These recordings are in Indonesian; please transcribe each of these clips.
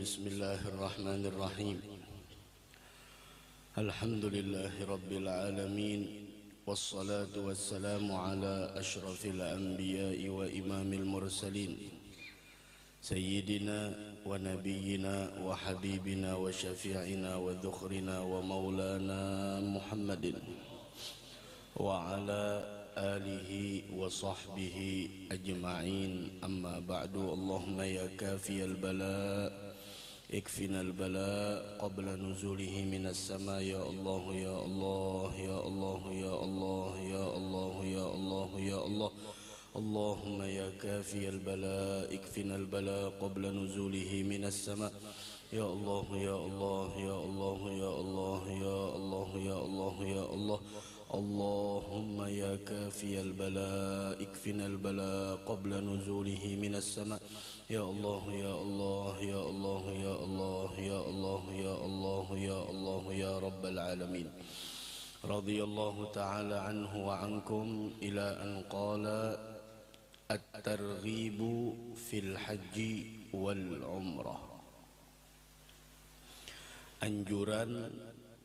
Bismillahirrahmanirrahim. Alhamdulillahi rabbil alamin. Wassalatu wassalamu ala ashrafil anbiya'i wa imamil mursalin, Sayyidina wa nabiyyina wa habibina wa syafi'ina wa dhukhrina wa maulana Muhammadin wa ala alihi wa sahbihi ajma'in. Amma ba'du. Allahumma ya kafiyal bala ikfina al bala qabla nuzulihi minas sama. Ya Allah ya Allah ya Allah ya Allah ya Allah ya Allah ya Allah. Allahumma ya kafiyal bala ikfina al bala qabla nuzulihi minas sama. Ya Allah ya Allah ya Allah ya Allah ya Allah ya Allah ya Allah. Allahumma ya kafiyal bala ikfina al bala qabla nuzulihi minas sama. Ya Allah ya Allah ya Allah ya Allah ya Allah ya Allah ya Allah ya rabbal alamin. Radiyallahu ta'ala anhu wa ankum ila an qala at-targhibu fil haji wal umrah. Anjuran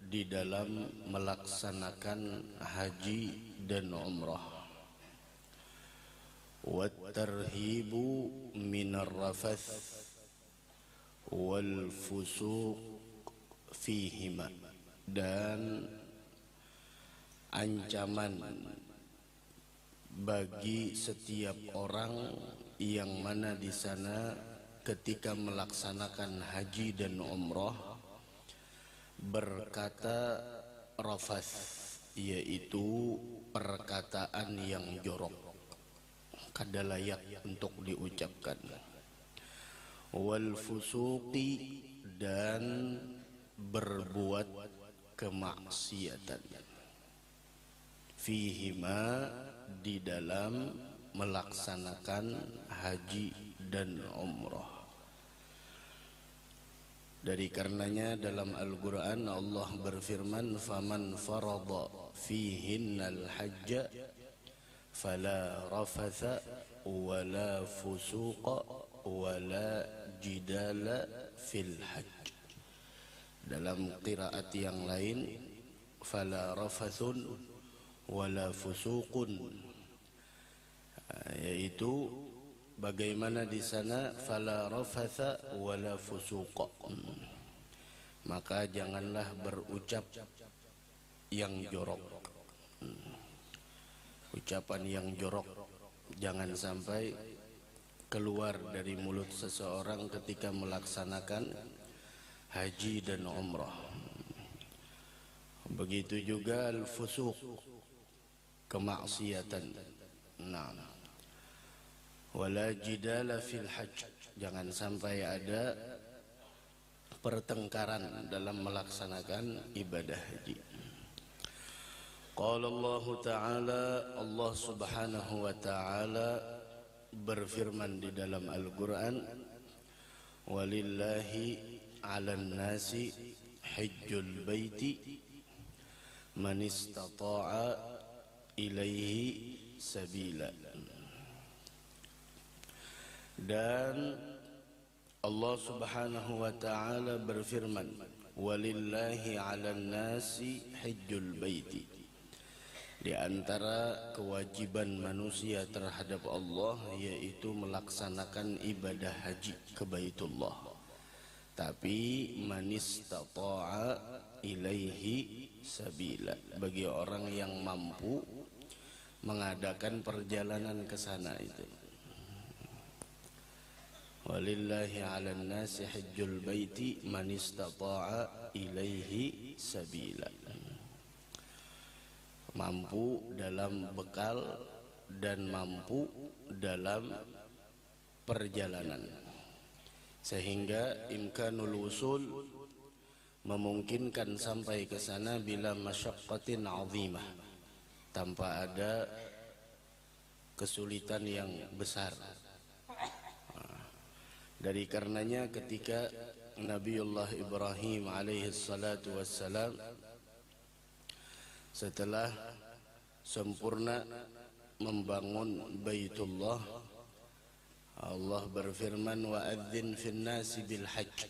di dalam melaksanakan haji dan umrah. Wat-tarhibu minar rafath wal fusuq fihima, dan ancaman bagi setiap orang yang mana di sana ketika melaksanakan haji dan umrah berkata rafath, yaitu perkataan yang jorok, kada layak untuk diucapkan. Wal fusuqi, dan berbuat kemaksiatan. Fihima, di dalam melaksanakan haji dan umrah. Dari karenanya dalam Al-Quran Allah berfirman, faman farada fihinnal hajja fala rafatha wala fusuqa wala jidala fil hajj. Dalam qiraat yang lain, fala rafathun wala fusuqun, yaitu bagaimana di sana fala rafatha wala fusuqa, maka janganlah berucap yang jorok. Ucapan yang jorok jangan sampai keluar dari mulut seseorang ketika melaksanakan haji dan umrah. Begitu juga al-fusuq, kemaksiatan. Nah, wala jidala fil hajj, jangan sampai ada pertengkaran dalam melaksanakan ibadah haji. Qala Allah Ta'ala, Allah Subhanahu wa Ta'ala berfirman di dalam Al-Quran, walillahi 'alan nasi hajjul baiti man istata'a ilaihi sabila. Dan Allah Subhanahu wa Ta'ala berfirman, walillahi 'alan nasi hajjul baiti. Di antara kewajiban manusia terhadap Allah yaitu melaksanakan ibadah haji ke Baitullah. Tapi man istata'a ilaihi sabila, bagi orang yang mampu mengadakan perjalanan ke sana itu. Walillahi 'alan nasi hajjul baiti man istata'a ilaihi sabila. Mampu dalam bekal dan mampu dalam perjalanan, sehingga imkanul usul, memungkinkan sampai ke sana bila masyaqqatin 'azimah, tanpa ada kesulitan yang besar. Dari karenanya ketika Nabiullah Ibrahim alaihi salatu wassalam setelah sempurna membangun Baitullah, Allah berfirman, wa adzin fin nasi bil hajj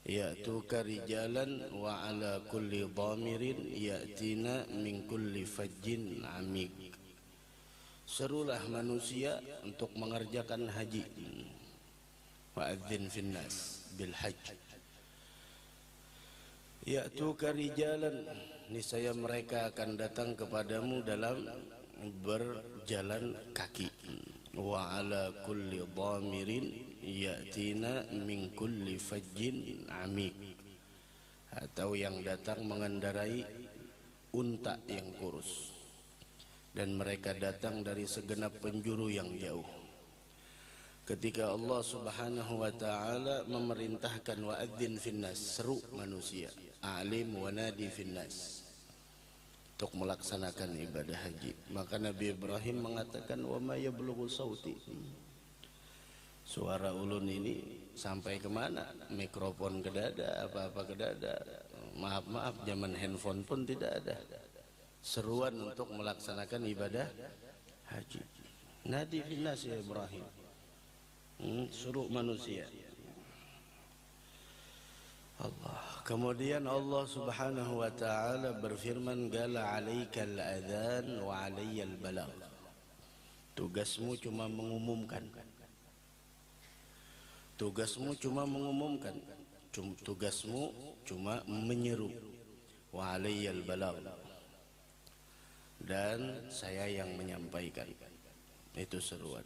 ya'tuka rijalan wa ala kulli dhamirin ya'tina min kulli fajjin amik. Serulah manusia untuk mengerjakan haji. Wa adzin fin nas bil hajj ya'tuka rijalan, niscaya mereka akan datang kepadamu dalam berjalan kaki. Wa ala kulli dhamirin ya'tina min kulli fajjin amik, atau yang datang mengendarai unta yang kurus, dan mereka datang dari segenap penjuru yang jauh. Ketika Allah Subhanahu wa taala memerintahkan wa adzin finnas, seru manusia, alim wa nadi finnas, untuk melaksanakan ibadah haji, maka Nabi Ibrahim mengatakan, wa ma yablughu sauti, suara ulun ini sampai kemana? Mikrofon ke dada, apa-apa ke dada. Maaf, zaman handphone pun tidak ada. Seruan untuk melaksanakan ibadah haji. Nadi finnas ya Ibrahim, suruh manusia. Allah. Kemudian Allah Subhanahu wa taala berfirman, gala 'alaikal adzan wa 'alayyal balagh. Tugasmu cuma mengumumkan. Tugasmu cuma mengumumkan. Tugasmu cuma menyeru. Wa 'alayyal balagh. Dan saya yang menyampaikan. Itu seruan.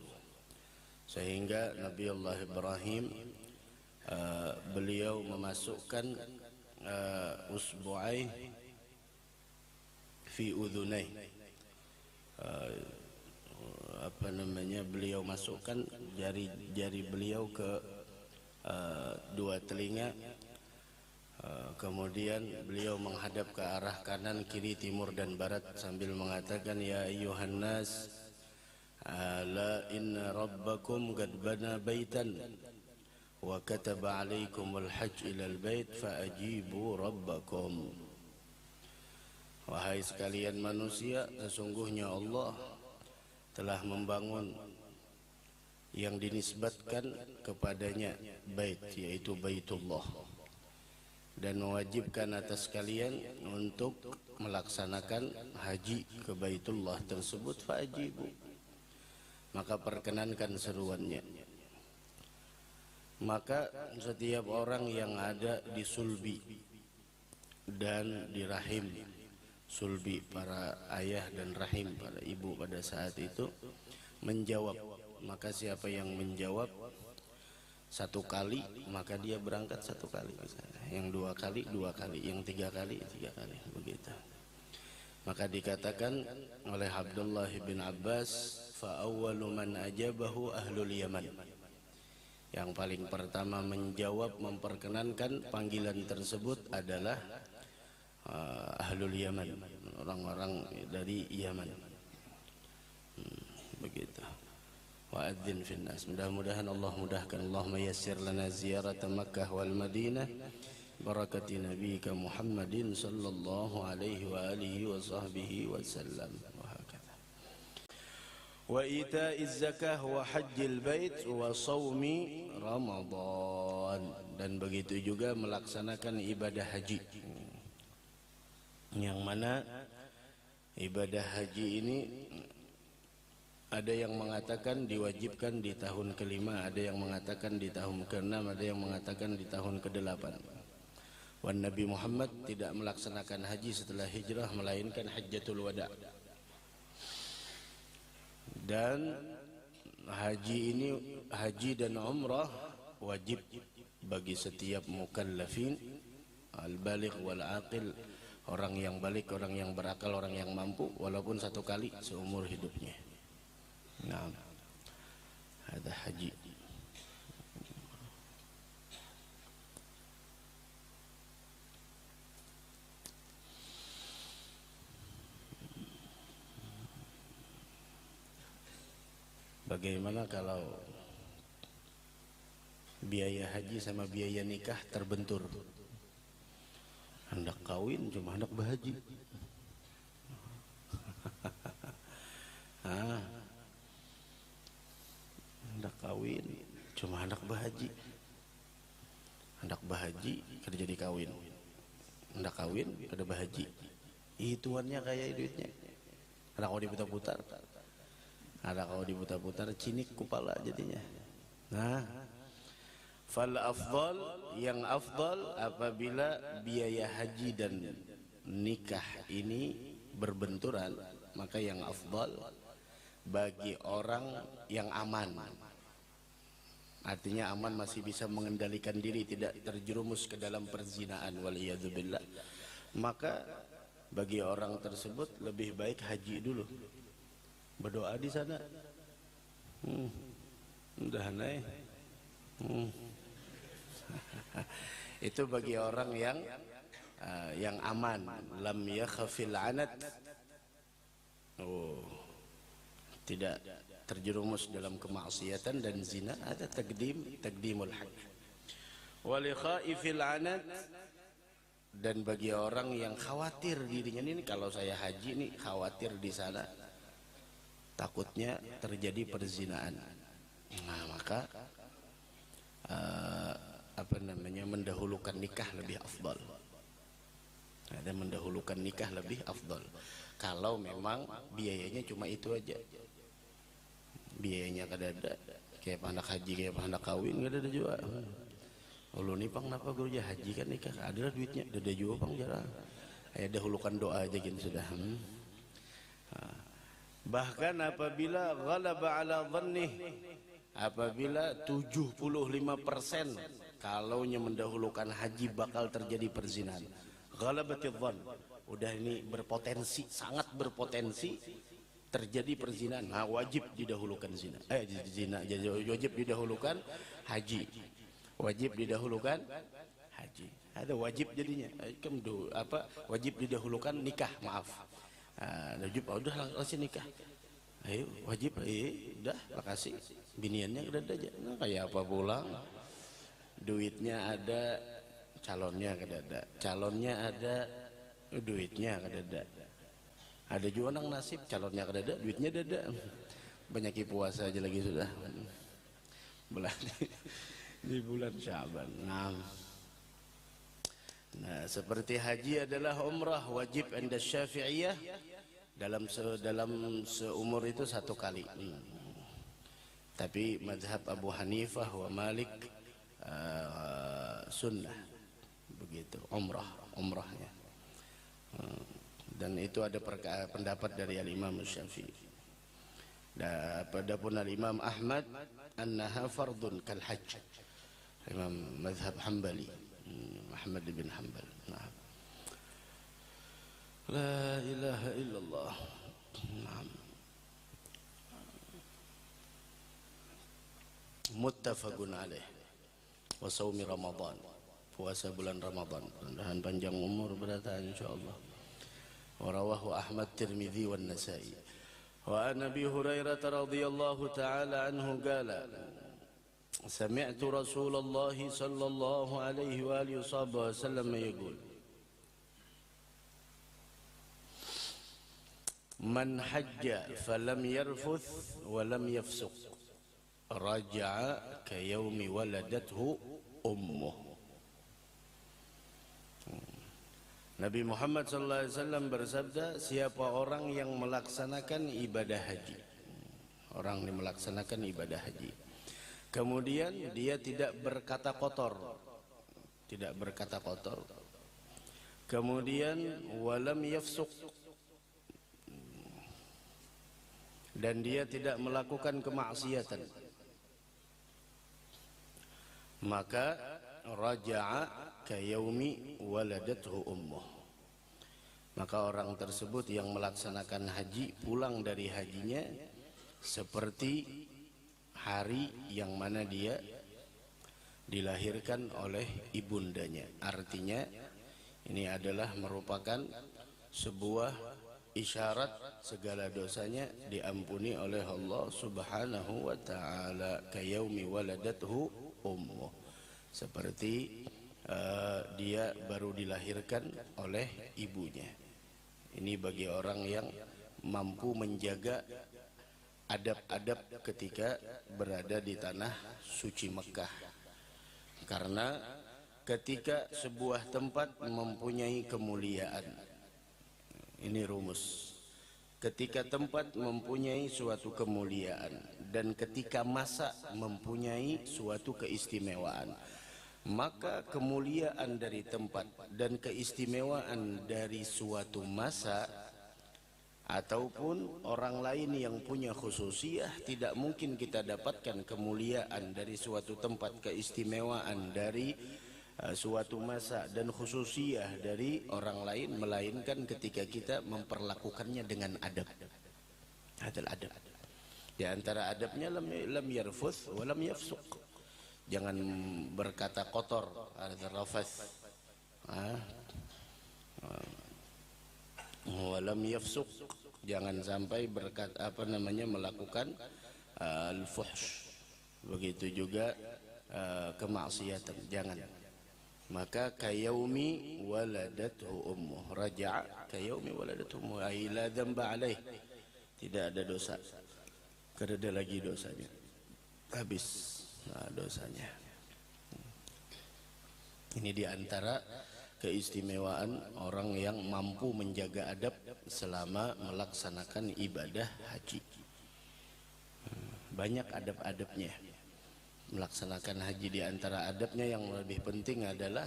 Sehingga Nabi Allah Ibrahim beliau memasukkan usbu'ai fi udhunai, beliau masukkan jari-jari beliau ke dua telinga, kemudian beliau menghadap ke arah kanan, kiri, timur dan barat sambil mengatakan, ya ayyuhan nas, ala inna rabbakum qad bana baitan wa kataba alaikumul hajj ilal bait faajibu rabbakum. Wahai sekalian manusia, sesungguhnya Allah telah membangun yang dinisbatkan kepadanya bait, yaitu Baitullah, dan mewajibkan atas kalian untuk melaksanakan haji ke Baitullah tersebut, faajibu, maka perkenankan seruannya. Maka setiap orang yang ada di sulbi dan di rahim, sulbi para ayah dan rahim para ibu pada saat itu, menjawab. Maka siapa yang menjawab satu kali, maka dia berangkat satu kali misalnya. Yang dua kali, yang tiga kali, begitu. Maka dikatakan oleh Abdullah bin Abbas, fa awwalu man ajabahu ahlul Yaman. Yang paling pertama menjawab, memperkenankan panggilan tersebut adalah ahlul Yaman, orang-orang dari Yaman. Begitu. Wa adzin finnas. Mudah-mudahan Allah mudahkan. Allahumma yassir lana ziyarata Makkah wal Madinah barakati nabiyika Muhammadin sallallahu alaihi wa alihi wa sahbihi wasallam. Wa ita'iz zakah wa hajjil bait wa shaumi Ramadan, dan begitu juga melaksanakan ibadah haji, yang mana ibadah haji ini ada yang mengatakan diwajibkan di tahun kelima, ada yang mengatakan di tahun keenam, ada yang mengatakan di tahun kedelapan. Wan Nabi Muhammad tidak melaksanakan haji setelah hijrah melainkan hajjatul wada'. Dan haji ini, haji dan umrah wajib bagi setiap mukallafin, al-baligh wal aqil, orang yang balik, orang yang berakal, orang yang mampu, walaupun satu kali seumur hidupnya. Nah, ada haji. Bagaimana kalau biaya haji sama biaya nikah terbentur? Hendak kawin cuma hendak berhaji. Hendak kawin cuma hendak bahaji. Hendak bahaji kada jadi kawin. Hendak kawin kada bahaji. Hitungannya kayak duitnya. Ada kau diputar-putar. Ada kau diputar-putar cinik kepala jadinya. Nah, fal afdal, yang afdal apabila biaya haji dan nikah ini berbenturan, maka yang afdal bagi orang yang aman. Artinya aman, masih bisa mengendalikan diri, tidak terjerumus ke dalam perzinaan, waliyadzubillah. Maka bagi orang tersebut lebih baik haji dulu, berdoa di sana. Udah naik. Itu bagi orang yang aman, lam yakhafil anat. Tidak terjerumus dalam kemaksiatan dan zina. Ada takdimul haq. Wa li khaifil anat, dan bagi orang yang khawatir dirinya ini, kalau saya haji nih khawatir di sana takutnya terjadi perzinaan. Nah, maka mendahulukan nikah lebih afdal. Ada mendahulukan nikah lebih afdal. Kalau memang biayanya cuma itu aja. Biayanya kada ada. Kayak anak haji, kayak anak kawin kada ada juga. Ulu nih pang napa guru ya haji kan nikah ada duitnya, ada juga pang jarang. Ayo dahulukan doa aja gitu sudah. Bahkan apabila ghalaba ala dhannih, apabila 75% kalaunya mendahulukan haji bakal terjadi perzinahan. Ghalabatidh dhann, udah ini berpotensi, sangat berpotensi terjadi perzinahan. Nah, wajib didahulukan zina. Wajib didahulukan haji. Wajib didahulukan haji. Ada wajib jadinya. Wajib didahulukan nikah, maaf. Wajib udah langsung nikah. Ayo wajib, udah makasih. Biniannya udah ada aja. Nah, kayak apa pulang? Duitnya ada, calonnya kada ada. Calonnya ada, duitnya kada ada. Ada juga nang nasib, calonnya kada ada, duitnya ada. Banyak puasa aja lagi sudah. Di bulan Syaban. Nah, seperti haji adalah umrah wajib inda Syafi'iyah, dalam seumur itu satu kali. Tapi mazhab Abu Hanifah wa Malik sunnah begitu umrahnya. Dan itu ada pendapat dari Al-Imam Syafi'i. Adapun Al-Imam Ahmad annaha fardun kal hajj. Imam mazhab Hambali, Ahmad bin Hanbal. Nah. La ilaha illallah. Nah. Muttafaqun alaih. Wa shaumi Ramadan. Puasa bulan Ramadan. Mudah-mudahan panjang umur berata insyaallah. Wa rawahu Ahmad, Tirmidzi wan Nasa'i. Wa an Abi Hurairah radhiyallahu ta'ala anhu qala سمعت رسول الله صلى الله عليه وآله وسلم يقول من حج فلم يرفث ولم يفسق رجع كيوم ولدته أمه. Nabi Muhammad SAW bersabda, siapa orang yang melaksanakan ibadah haji, orang yang melaksanakan ibadah haji, kemudian dia tidak berkata kotor, kemudian walam yafsuq, dan dia tidak melakukan kemaksiatan, maka raja'a kayaumi waladathu ummuh, maka orang tersebut yang melaksanakan haji pulang dari hajinya seperti hari yang mana dia dilahirkan oleh ibundanya. Artinya ini adalah merupakan sebuah isyarat segala dosanya diampuni oleh Allah Subhanahu wa taala, kayaumi waladathu ummuh, seperti dia baru dilahirkan oleh ibunya. Ini bagi orang yang mampu menjaga adab-adab ketika berada di tanah suci Mekah. Karena ketika sebuah tempat mempunyai kemuliaan, ini rumus. Ketika tempat mempunyai suatu kemuliaan dan ketika masa mempunyai suatu keistimewaan, maka kemuliaan dari tempat dan keistimewaan dari suatu masa ataupun orang lain yang punya khususiyah, tidak mungkin kita dapatkan kemuliaan dari suatu tempat, keistimewaan dari suatu masa dan khususiyah dari orang lain, melainkan ketika kita memperlakukannya dengan adab. Adal adab. Di antara adabnya lam yarfuth wa lam yafsuq. Jangan berkata kotor, ada rafath. Wa lam yafsuq. Jangan sampai berkata melakukan al-fuhsh. Begitu juga kemaksiatan, jangan. Maka kayaumi waladathu ummuh, raja'a kayaumi waladathu ummuh, ay la dzamba alaih, tidak ada dosa, karena ada lagi dosanya, habis dosanya. Ini diantara keistimewaan orang yang mampu menjaga adab selama melaksanakan ibadah haji. Banyak adab-adabnya melaksanakan haji. Di antara adabnya yang lebih penting adalah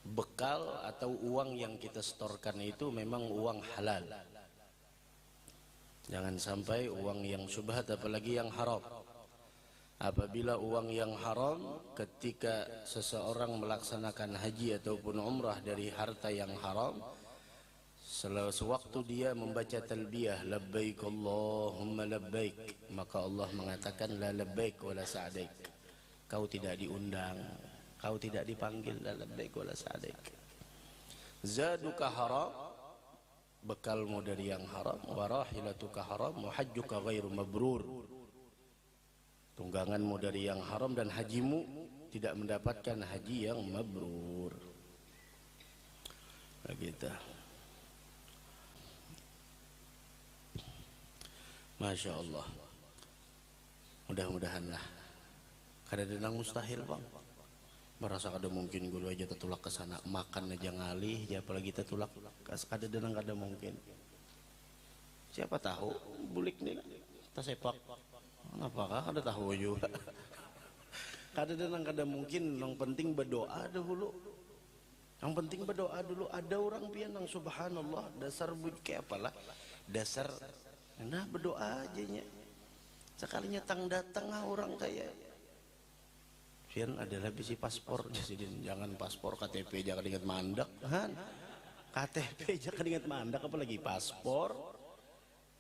bekal atau uang yang kita setorkan itu memang uang halal. Jangan sampai uang yang syubhat, apalagi yang haram. Apabila uang yang haram, ketika seseorang melaksanakan haji ataupun umrah dari harta yang haram, sewaktu dia membaca talbiyah labbaik Allahumma labbaik, maka Allah mengatakan la labbaik wala sa'daik. Kau tidak diundang, kau tidak dipanggil, la labbaik wala sa'daik. Zaduka haram, bekalmu dari yang haram, wa rahilatuka haram, wa hajjuka ghairu mabrur. Tungganganmu dari yang haram dan hajimu tidak mendapatkan haji yang mabrur. Begitu. Masya Allah. Mudah-mudahanlah. Kadang-kadang mustahil bang. Merasa kada mungkin gulu aja tetulak ke sana, makan aja ngalih, ya apalagi tetulak. Kadang-kadang kada mungkin. Siapa tahu bulik nih tasepak. Apakah kada tahu juga. Kadang-kadang kada mungkin. Yang penting berdoa dahulu. Yang penting berdoa dulu. Ada orang pian yang subhanallah dasar kayak apalah. Dasar nah berdoa aja nya. Sekalinya tang datang orang kayak pian adalah bisi paspor. Jadi jangan paspor, KTP jangan ingat mandak kan. KTP jangan ingat mandak, apalagi paspor.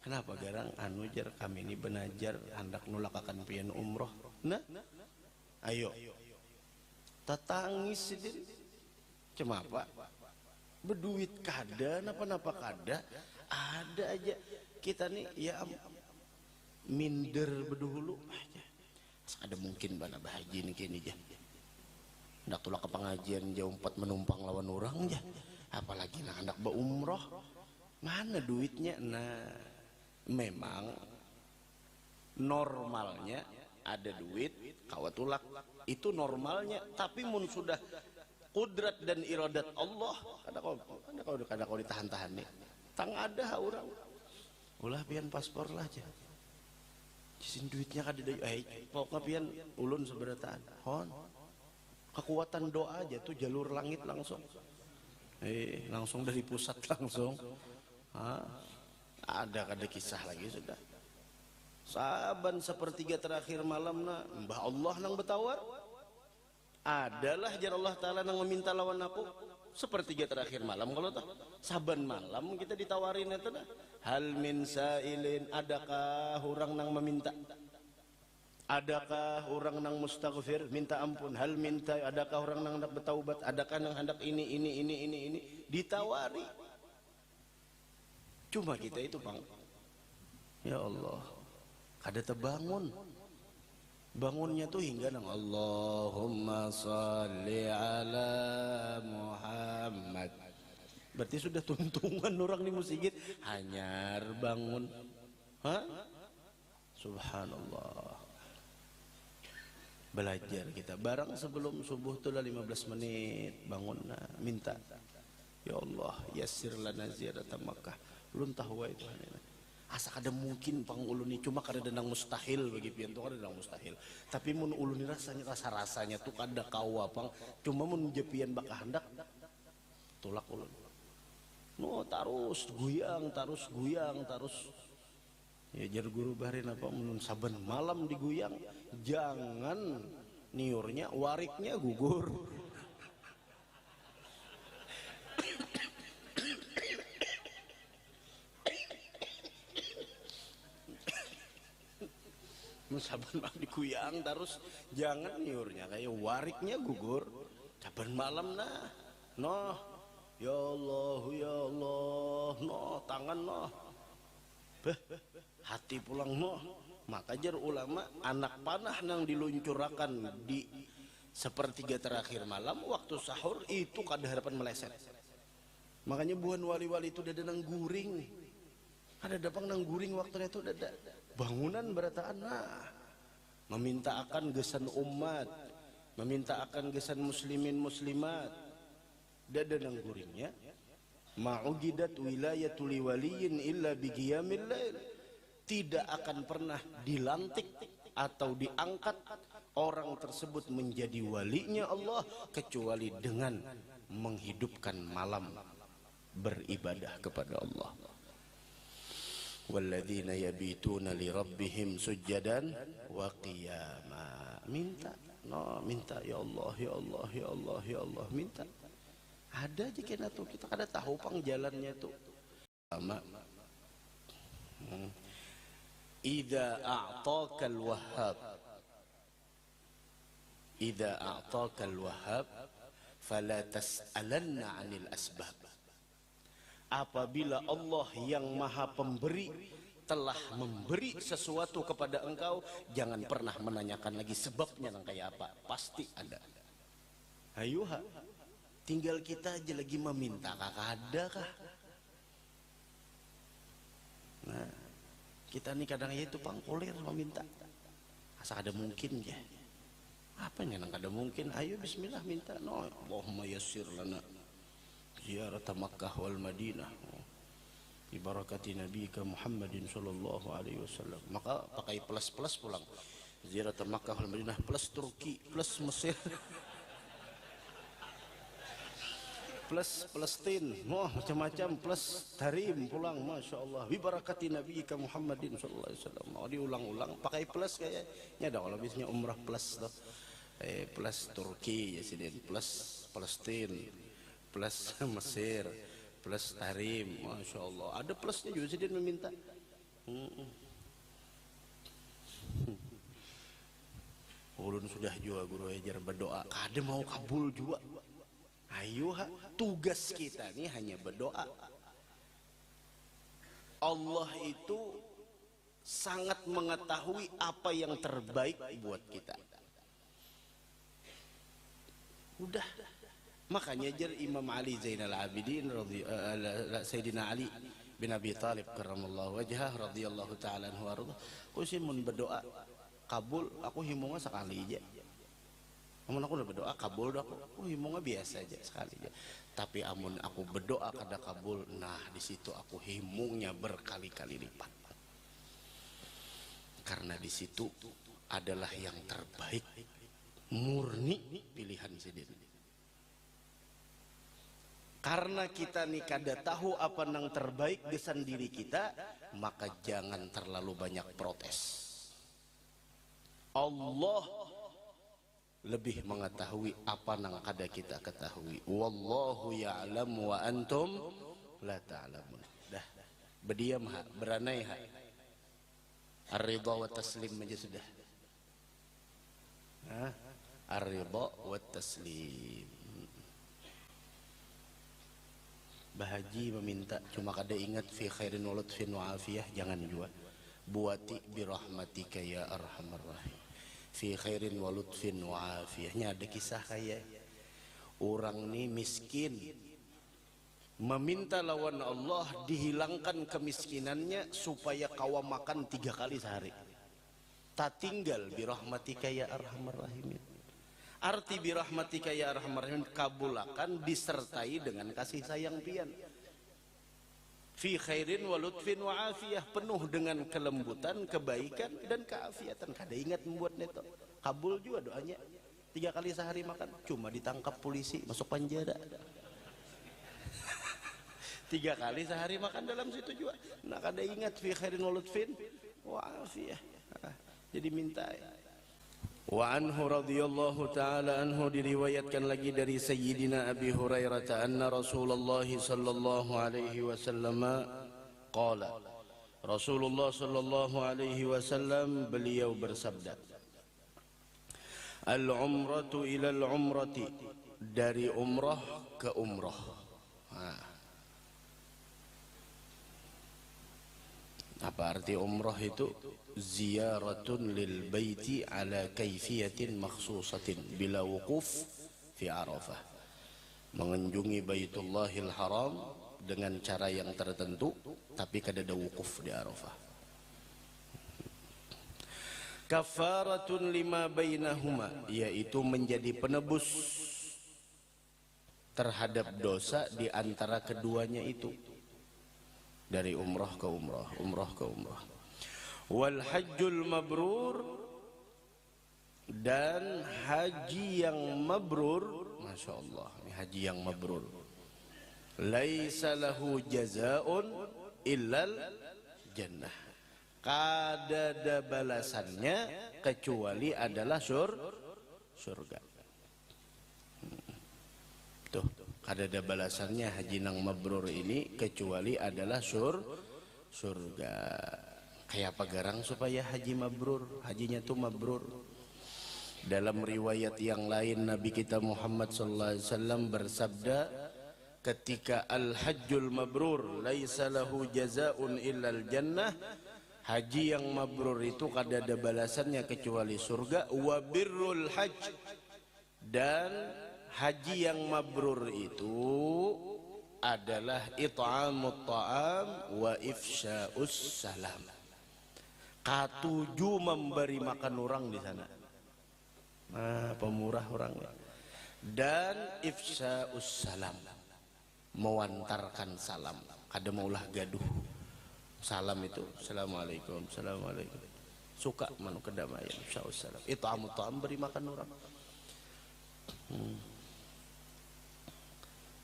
Kenapa garang anu jar kami ini benajar hendak nulak akan pian umroh. Nah, ayo tatangis sidin. Cuma apa? Berduit kada, napa-napa kada, ada aja kita nih ya minder berdahulu aja. Ada mungkin bana bahagia nih kini aja. Hendak tulak ke pengajian jauh 4 menumpang lawan orang aja. Apalagi nak hendak berumroh. Mana duitnya? Nah, memang normalnya ada duit kawat tulak itu normalnya, tapi mun sudah kudrat dan iradat Allah kada kau ditahan-tahan nih tang ada orang ulah pian paspor lah aja jisin duitnya kada pokoknya pian ulun seberataan hon kekuatan doa aja tuh jalur langit langsung langsung dari pusat langsung ada kisah lagi sudah saban sepertiga terakhir malam na mbah Allah nang betawar adalah jar Allah Ta'ala nang meminta lawan aku sepertiga terakhir malam. Kalau tak saban malam kita ditawarin itu dah hal min sailin, adakah orang nang meminta, adakah orang nang mustaghfir minta ampun, hal minta adakah orang nang hendak bertaubat, adakah nang hendak ini ditawari. Cuma kita itu bang, ya Allah, kada terbangun. Bangunnya tuh hingga nang Allahumma sholli ala Muhammad. Berarti sudah tuntungan orang di masjid hanyar bangun. Subhanallah. Belajar kita barang sebelum subuh tuh 15 menit bangun minta, ya Allah yassir lana ziyarata Makkah. Belum tahu itu asa kada mungkin pang uluni, cuma kada denang mustahil bagi pian tuh kada denang mustahil, tapi mun uluni rasanya tuh kada kawa pang, cuma mun jepian bakal hendak tulak ulun no terus guyang terus ya jar guru barin apa mun saben malam diguyang jangan niurnya wariknya gugur. Saban malam diguyang terus jangan niurnya kayak wariknya gugur. Saban malam noh ya Allah noh tangan noh hati pulang noh. Maka jar ulama anak panah nang diluncurakan di sepertiga terakhir malam waktu sahur itu kada harapan meleset. Makanya buhan wali-wali itu ada nang guring, ada dapang nang guring waktunya itu ada bangunan berataan meminta akan gesan umat, meminta akan gesan muslimin muslimat, dada nang guringnya ma'ugidat wilayatul waliyin illa biqiyamil lail, tidak akan pernah dilantik atau diangkat orang tersebut menjadi walinya Allah kecuali dengan menghidupkan malam beribadah kepada Allah. Walladzina yabituna li rabbihim sujjadan wa qiyama. Minta ya Allah ya Allah ya Allah ya Allah, minta. Ada aja kena tuh, kita kada tahu pang jalannya tuh. Sama idza a'taqal wahhab, idza a'taqal wahhab fala tas'alanna 'anil asbab. Apabila Allah yang maha pemberi telah memberi sesuatu kepada engkau, jangan pernah menanyakan lagi sebabnya nang kayak apa, pasti ada. Ayuha, tinggal kita aja lagi meminta ada kah? Nah, kita nih kadang itu pangkulir meminta, asa ada mungkin ya. Apa yang nang ada mungkin? Ayo bismillah minta. No, Allahumma yassir lana ziyarat Makkah wal Madinah bi barakati nabiyika Muhammadin sallallahu alaihi wasallam. Maka pakai plus pulang. Ziyarat Makkah wal Madinah plus Turki plus Mesir plus Palestina, macam-macam plus Tarim pulang, masya Allah. Bi barakati nabiyika Muhammadin sallallahu alaihi wasallam. Diulang-ulang pakai plus kayaknya ada kalau biasanya umrah plus tuh. Plus Turki ya sini, plus Palestina, plus Mesir, plus Tarim, masya Allah. Ada plusnya juga sih dia meminta. Ulun sudah juga guru ajar berdoa, kada mau kabul juga. Ayo tugas kita nih hanya berdoa. Allah itu sangat mengetahui apa yang terbaik buat kita. Udah. Makanya jar Imam Ali Zainal Abidin Sayyidina Ali bin Abi Talib karramallahu wajhah radhiyallahu ta'ala anhu warḍah, usin mun berdoa kabul aku himunga sekali aja. Amun aku udah berdoa kabul aku himunga biasa aja sekali aja. Tapi amun aku berdoa kada kabul, nah di situ aku himungnya berkali-kali lipat. Karena di situ adalah yang terbaik, murni pilihan sendiri. Karena kita nih kada tahu apa yang terbaik gesan diri kita, maka jangan terlalu banyak protes. Allah lebih mengetahui apa yang kada kita ketahui. Wallahu ya'lamu wa antum la ta'lamun. Dah, berdiam beranai ar-ridha wa taslim aja sudah. Ar-ridha wa taslim. Bahaji meminta cuma kada ingat fi khairin wa lutfin wa afiyah, jangan juga. Buati birahmatika ya arhamar rahim. Fi khairin wa lutfin wa afiyahnya ada kisah kayak orang nih miskin meminta lawan Allah dihilangkan kemiskinannya supaya kawa makan 3 kali sehari. tak tinggal birahmatika ya arhamar rahimin. Arti birahmatika ya arhamar rahimin, kabulakan disertai dengan kasih sayang pian. Fi khairin wa lutfin wa afiyah, penuh dengan kelembutan, kebaikan dan keafiatan. Kada ingat membuat neto. Kabul juga doanya. 3 kali sehari makan, cuma ditangkap polisi masuk penjara. 3 kali sehari makan dalam situ juga. Nah, kada ingat fi khairin wa lutfin wa afiyah. Jadi minta. Wa anhu radhiyallahu ta'ala anhu, diriwayatkan lagi dari Sayyidina Abi Hurairah anna Rasulullah sallallahu alaihi wasallam qala, Rasulullah sallallahu alaihi wasallam beliau bersabda, al-umratu ila al-umrati, dari umrah ke umrah. Apa arti umrah itu? Ziyaratun lil baiti ala kaifiyatin makhsusatin bila wukuf fi Arafah. Mengunjungi Baitullahil Haram dengan cara yang tertentu tapi kada ada wukuf di Arafah. Kafaratun lima bainahuma, yaitu menjadi penebus terhadap dosa di antara keduanya itu. Dari umrah ke umrah, umrah ke umrah. Wal hajjul mabrur, dan haji yang mabrur, Masya Allah, ini haji yang mabrur. Laisa lahu jazaun illal jannah, kada ada balasannya kecuali adalah surga. Tuh, kada ada balasannya haji nang mabrur ini kecuali adalah surga. Kayak apa garang supaya haji mabrur, hajinya tuh mabrur? Dalam riwayat yang lain Nabi kita Muhammad sallallahu alaihi wasallam bersabda, ketika al-hajjul mabrur laisa lahu jazaun illal jannah, haji yang mabrur itu kada ada balasannya kecuali surga. Wa birrul hajj, dan haji yang mabrur itu adalah it'amut ta'am wa ifsya'us salam. Katuju memberi makan orang di sana. Pemurah orangnya. Dan ifsya'us salam, mewantarkan salam. Kada maulah gaduh. Salam itu assalamualaikum, assalamualaikum. Suka manu kedamaian, ifsya'us salam. It'amut ta'am, beri makan orang.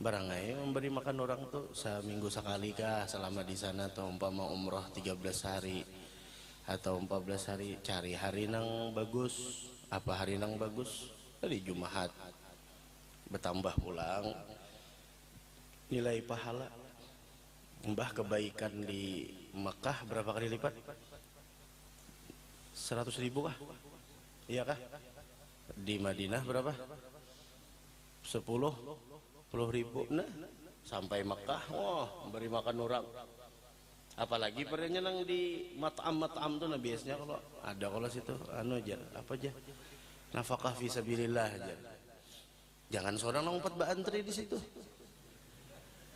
Barangai memberi makan orang tuh seminggu sekali kah selama di sana, atau umpama umrah 13 hari atau 14 hari, cari hari nang bagus. Apa hari nang bagus? Hari Jumat. Bertambah pulang nilai pahala. Mbah kebaikan di Mekah berapa kali lipat? 100.000 kah? Iya kah? Di Madinah berapa? 10.000. Nah, sampai Mekah, wah, beri makan orang. Apalagi pernya nang di mat'am tuh, nah biasanya kalau situ anu aja, apa aja, nafkah fi sabilillah aja. Jangan seorang nang umpat baantri di situ.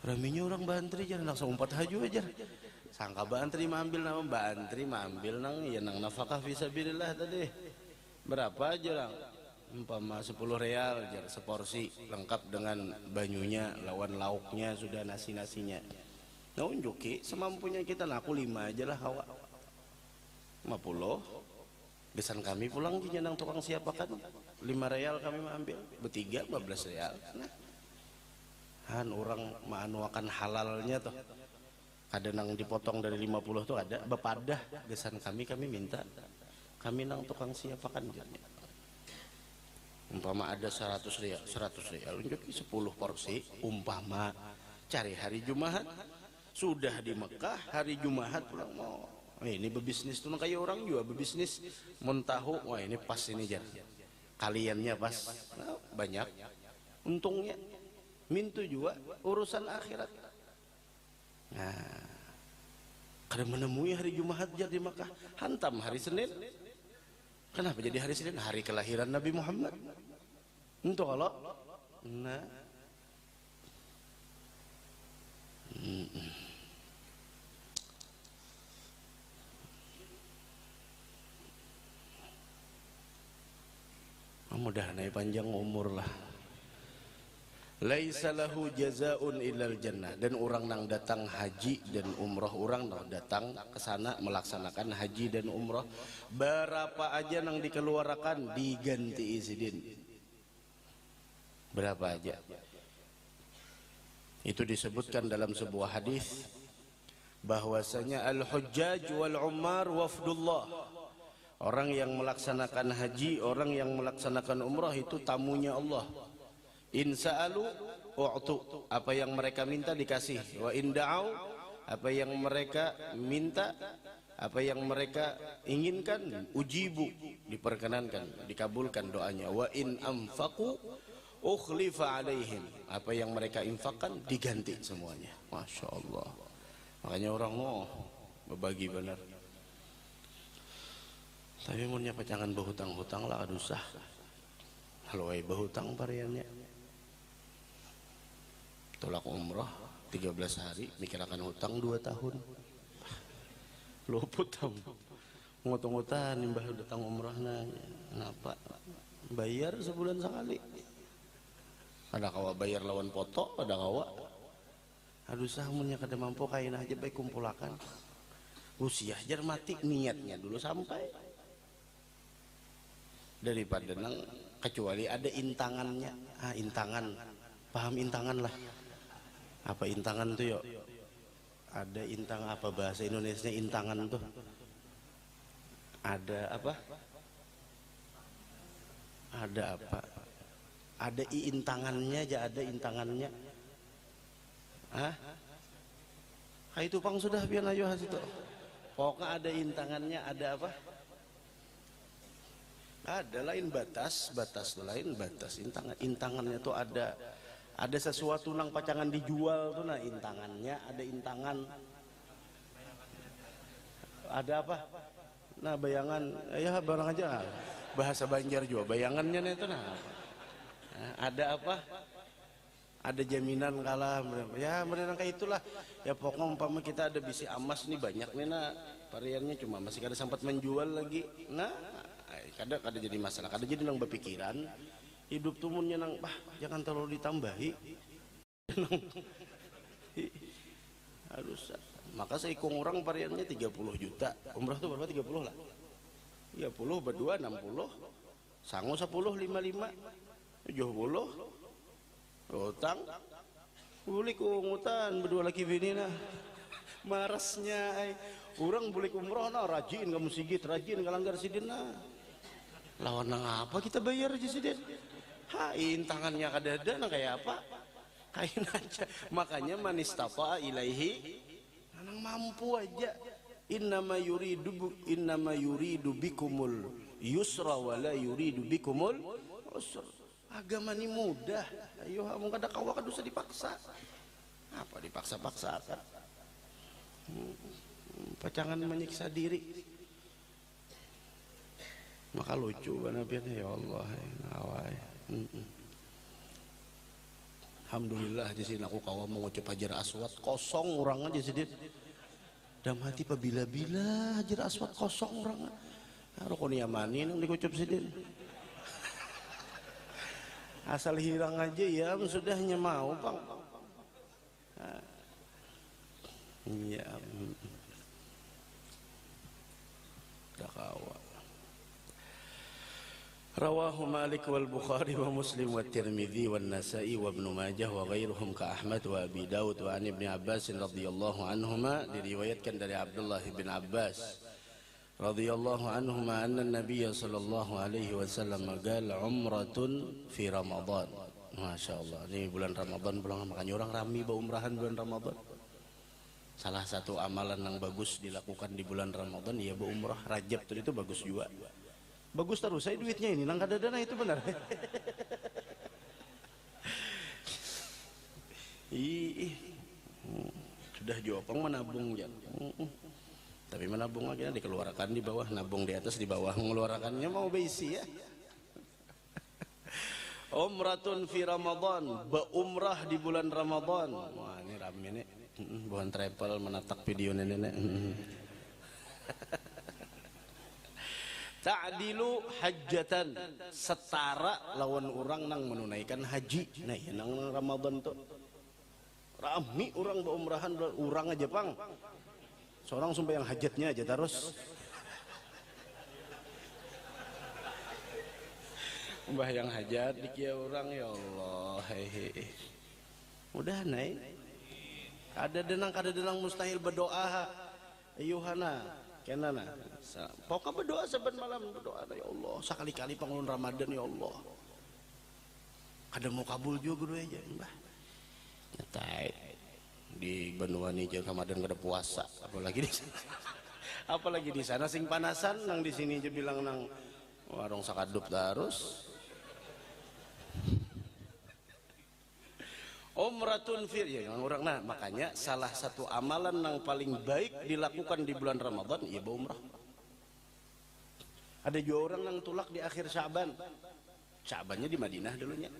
Raminya orang baantri jangan langsung umpat haju aja. Sangka baantri mambil nama baantri mambil nang ya nang nafkah fi sabilillah tadi. Berapa aja lang? Umpama 10 real jar seporsi lengkap dengan banyunya, lawan lauknya, sudah nasi-nasinya. Nah unjuki semampunya kita, nah aku 5 aja lah hawa 50. Besan kami pulang di nang tukang siapa kan 5 real kami ambil, bertiga 15 real. Nah, han orang maanuakan halalnya tuh. Kadang nang dipotong dari 50 tuh ada bepadah besan kami minta. Kami nang tukang siapa kan jadinya. Umpama ada 100 real unjuki 10 porsi, umpama cari hari Jumat. Sudah di Mekah, hari Jumat pulang mau. Ini berbisnis tuh kayak orang juga berbisnis. Mentahu, wah ini pas ini jar. Kaliannya pas, nah, banyak. Untungnya, mintu juga urusan akhirat. Nah, karena menemui hari Jumat jar di Mekah, hantam hari Senin. Kenapa jadi hari Senin? Hari kelahiran Nabi Muhammad. Untuk kalau, nah. mudah-mudahan panjang umur lah. Laisa lahu jazaa'un illal jannah. Dan orang nang datang haji dan umrah, orang nang datang ke sana melaksanakan haji dan umrah, berapa aja nang dikeluarkan diganti isidin. Berapa aja. Itu disebutkan dalam sebuah hadis bahwasanya al-hujjaj wal ummar wafdullah. Orang yang melaksanakan haji, orang yang melaksanakan umrah itu tamunya Allah. In sa'alu u'tu, apa yang mereka minta dikasih. Wa in da'au, apa yang mereka minta, apa yang mereka inginkan, ujibu, diperkenankan, dikabulkan doanya. Wa in anfaqu ukhlifa alaihim, apa yang mereka infakkan diganti semuanya. Masya Allah. Makanya orang mau berbagi benar. Tapi munnya jangan berhutang-hutang lah, aduh sah. Kalau berhutang variannya tolak umrah 13 hari, mikirkan hutang 2 tahun. Luput tam. Ngutang-ngutan nimbah datang umrah nanya. Kenapa? Bayar sebulan sekali. Ada kawa bayar lawan foto, ada kawa. Aduh sah munnya kada mampu kain aja baik kumpulakan. Usia jar mati niatnya dulu sampai. Daripada nang kecuali ada intangannya. Intangan. Paham intangan lah. Apa intangan tuh yuk? Ada intang apa bahasa Indonesia intangan tuh? Ada apa? Ada apa? Ada intangannya aja, ada intangannya. Itu pang sudah pian ayo hasitu. Pokoknya ada intangannya, ada apa? Ada lain batas, batas lain batas. Intangannya tuh ada sesuatu nang pacangan dijual tuh, nah intangannya ada intangan. Ada apa? Nah bayangan, ya barang aja. Bahasa Banjar juga bayangannya itu nah. Ada apa? Ada jaminan kalah, ya benar kayak itulah. Ya pokoknya umpama kita ada bisi emas nih banyak nih nah, variannya cuma masih kada sempat menjual lagi. Nah, kada jadi masalah, kada jadi nang berpikiran hidup tumunnya nang jangan terlalu ditambahi. Harus. Maka saya ikung orang variannya 30 juta. Umrah tuh berapa 30 lah. 30 berdua 60. Sangu 10 55. 70. Utang. Boleh kungutan berdua lagi bini nah. Marasnya orang boleh umrah nah rajin kamu sigit, rajin kalanggar sidin nah. Lawan nang apa kita bayar aja sidin. Intangannya kadada nah kayak apa? Kain aja. Makanya manistafa ilaihi nang mampu aja. Innama yuridu bikumul yusra wa la yuridu bikumul usra. Agama ini mudah. Ayo kamu kada kawa kada usah dipaksa. Apa dipaksa-paksakan? Pacangan menyiksa diri. Maka lucu banget ya Allah. Awai. Alhamdulillah di sini aku kawa mengucap Hajar Aswad kosong orang aja sedih. Dalam hati bila-bila Hajar Aswad kosong orang. Rukun Yamani nang dikucap sedih. Asal hilang aja ya sudahnya mau Bang. Iya. Dakawa. Rawahu Malik wal Bukhari wa Muslim wa Tirmidzi wa Nasa'i wa Ibnu Majah wa ghairuhum ka Ahmad wa Abi Daud wa an Ibnu Abbas radhiyallahu anhuma, diriwayatkan dari Abdullah bin Abbas radhiyallahu anhuma anna Nabiy sallallahu alaihi wasallam qala umratun fi Ramadan. Masya Allah, ini bulan Ramadan pulang, makanya orang rami berumrahan bulan Ramadan. Salah satu amalan yang bagus dilakukan di bulan Ramadan ya berumrah. Rajab itu bagus juga. Bagus terus saya duitnya ini nang kada dana itu benar. Sudah jopang menabung ya. Tapi menabung lagi dikeluarkan di bawah, nabung di atas di bawah, mengeluarkannya mau beisi ya. Umratun fi Ramadan, berumrah di bulan Ramadan. Wah ini rame nih, bukan travel menatak video nenek. ta'dilu hajjatan, setara lawan orang nang menunaikan haji. Nah ya nang Ramadan tuh rami orang berumrahan, orang aja pang seorang sumpah yang hajatnya aja terus mbah yang hajat dikia orang, ya Allah. Hehehe, udah naik ada denang mustahil berdoa ayuhana kenana pokoknya berdoa saban malam, berdoa ya Allah sekali-kali penghulun Ramadan, ya Allah kada mau kabul juga dulu aja mbah nyetai di benua ini aja Ramadan kada puasa, apalagi di sana sing panasan, nang di sini aja bilang nang warung sakadup terus. Umratun fir ya orang. Nah makanya salah satu amalan yang paling baik dilakukan di bulan Ramadan ya umrah. Ada juga orang yang tulak di akhir Syaban, Syabannya di Madinah dulunya,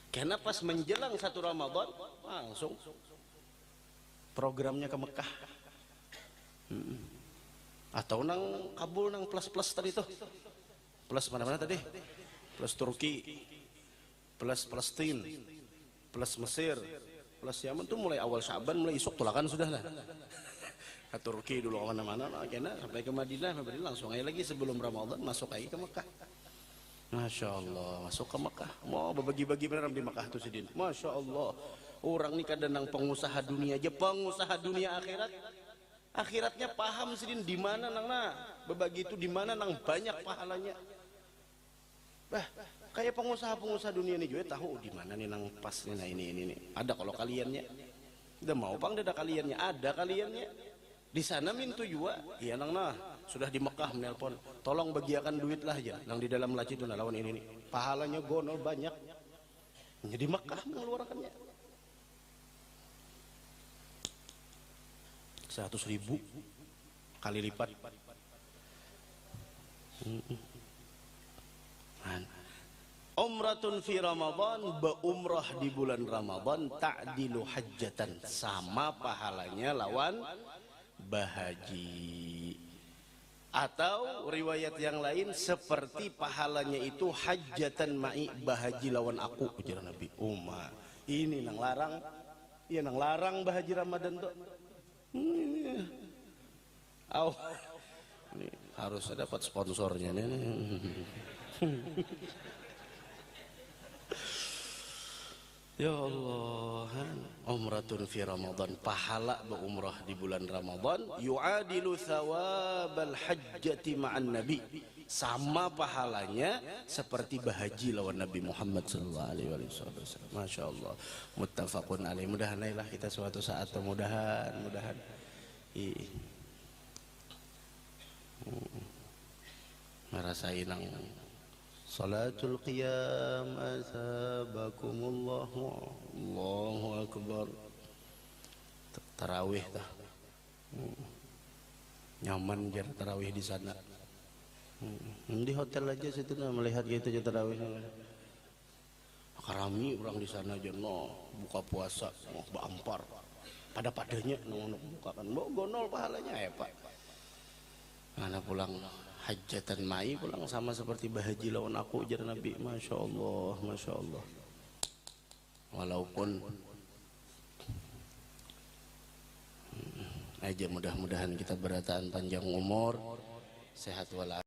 karena pas menjelang satu Ramadan langsung programnya ke Mekah. Atau nang kabul nang plus tadi tuh, plus mana-mana tadi, plus Turki, plus Palestina, plus Mesir, plus Yaman tuh mulai awal Syaban, mulai isuk tulakan sudah lah. Ke Turki dulu mana-mana, akhirnya sampai ke Madinah, langsung aja lagi sebelum Ramadan masuk lagi ke Mekah. Masya Allah, masuk ke Mekah, mau berbagi-bagi beneran di Mekah tuh sedih. Masya Allah, orang ini kadang pengusaha dunia aja, pengusaha dunia akhiratnya paham sedih di mana nang berbagi itu, di mana nang banyak pahalanya. Bah, kayak pengusaha dunia ini juga tahu di mana nih nang pas nih, nah ini ada kalau kaliannya udah mau pang ada kaliannya, ada kaliannya di sana mintu juga iya nang sudah di Mekah menelpon tolong bagiakan duit lah aja nang di dalam laci itu lawan ini pahalanya gonol banyak, jadi Mekah mengeluarkannya 100.000 kali lipat. Umratun fi Ramadan, berumrah di bulan Ramadan, ta'dilu hajjatan, sama pahalanya lawan bahaji. Atau riwayat yang lain seperti pahalanya itu hajjatan ma'i, bahaji lawan aku, ujar Nabi. Ini nang larang, iya nang larang bahaji Ramadan tuh. Ini harus dapat sponsornya nih. Ya Allah, umratun fi Ramadan, pahala berumrah di bulan Ramadan, yu'adilu thawabal hajjati ma'an Nabi, sama pahalanya seperti bahaji lawan Nabi Muhammad sallallahu alaihi wasallam. Masya Allah, muttafaqun alaih. Mudahan lah kita suatu saat, mudahan ngerasain nang salatul qiyam asabakumullah, Allahu akbar, tarawih dah nyaman jar tarawih di sana. Di hotel aja situ melihat gitu aja tarawih karami orang di sana aja buka puasa bampar padanya buka kan gonol pahalanya ya Pak. Mana pulang hajjatan mai pulang sama seperti bahaji lawan aku, ujar Nabi. Masya Allah, Masya Allah. Walaupun aja mudah-mudahan kita berataan panjang umur, sehat walafiat.